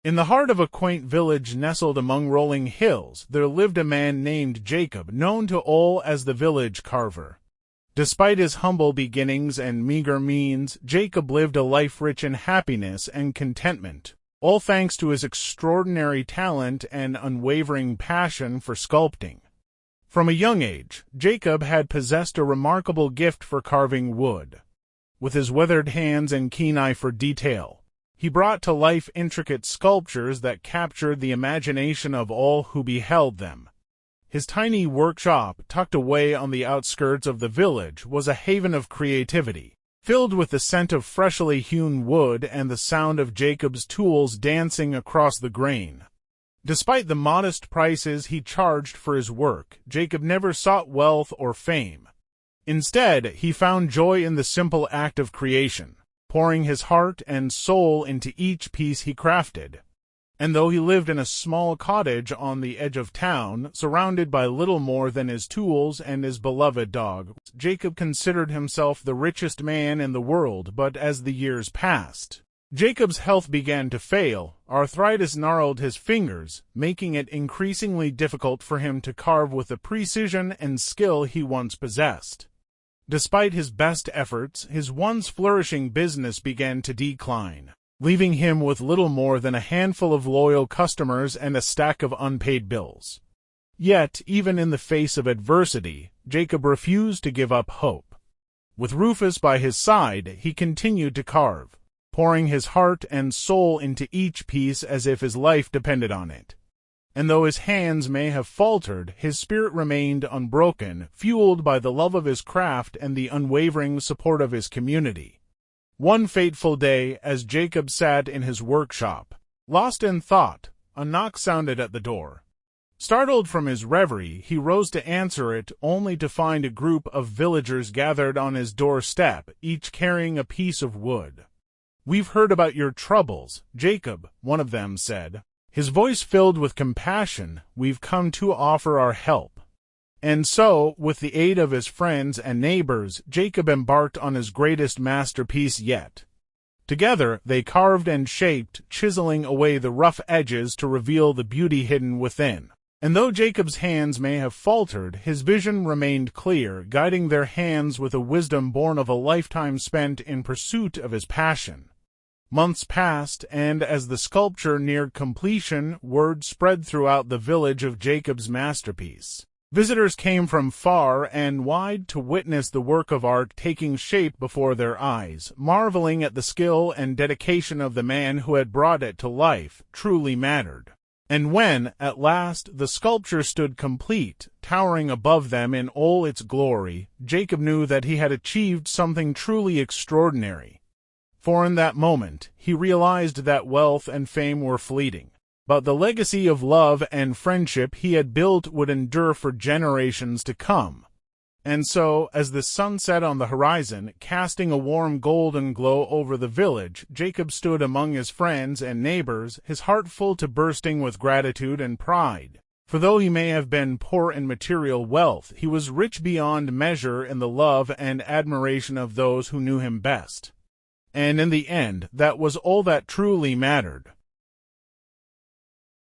In the heart of a quaint village nestled among rolling hills, there lived a man named Jacob, known to all as the village carver. Despite his humble beginnings and meager means, Jacob lived a life rich in happiness and contentment, all thanks to his extraordinary talent and unwavering passion for sculpting. From a young age, Jacob had possessed a remarkable gift for carving wood. With his weathered hands and keen eye for detail, he brought to life intricate sculptures that captured the imagination of all who beheld them. His tiny workshop, tucked away on the outskirts of the village, was a haven of creativity, filled with the scent of freshly hewn wood and the sound of Jacob's tools dancing across the grain. Despite the modest prices he charged for his work, Jacob never sought wealth or fame. Instead, he found joy in the simple act of creation, pouring his heart and soul into each piece he crafted. And though he lived in a small cottage on the edge of town, surrounded by little more than his tools and his beloved dog, Jacob considered himself the richest man in the world. But as the years passed, Jacob's health began to fail. Arthritis gnarled his fingers, making it increasingly difficult for him to carve with the precision and skill he once possessed. Despite his best efforts, his once flourishing business began to decline, leaving him with little more than a handful of loyal customers and a stack of unpaid bills. Yet, even in the face of adversity, Jacob refused to give up hope. With Rufus by his side, he continued to carve, pouring his heart and soul into each piece as if his life depended on it. And though his hands may have faltered, his spirit remained unbroken, fueled by the love of his craft and the unwavering support of his community. One fateful day, as Jacob sat in his workshop, lost in thought, a knock sounded at the door. Startled from his reverie, he rose to answer it, only to find a group of villagers gathered on his doorstep, each carrying a piece of wood. "We've heard about your troubles, Jacob," one of them said, his voice filled with compassion. "We've come to offer our help." And so, with the aid of his friends and neighbors, Jacob embarked on his greatest masterpiece yet. Together, they carved and shaped, chiseling away the rough edges to reveal the beauty hidden within. And though Jacob's hands may have faltered, his vision remained clear, guiding their hands with a wisdom born of a lifetime spent in pursuit of his passion. Months passed, and as the sculpture neared completion, word spread throughout the village of Jacob's masterpiece. Visitors came from far and wide to witness the work of art taking shape before their eyes, marveling at the skill and dedication of the man who had brought it to life. Truly mattered. And when, at last, the sculpture stood complete, towering above them in all its glory, Jacob knew that he had achieved something truly extraordinary. For in that moment, he realized that wealth and fame were fleeting, but the legacy of love and friendship he had built would endure for generations to come. And so, as the sun set on the horizon, casting a warm golden glow over the village, Jacob stood among his friends and neighbors, his heart full to bursting with gratitude and pride. For though he may have been poor in material wealth, he was rich beyond measure in the love and admiration of those who knew him best. And in the end, that was all that truly mattered.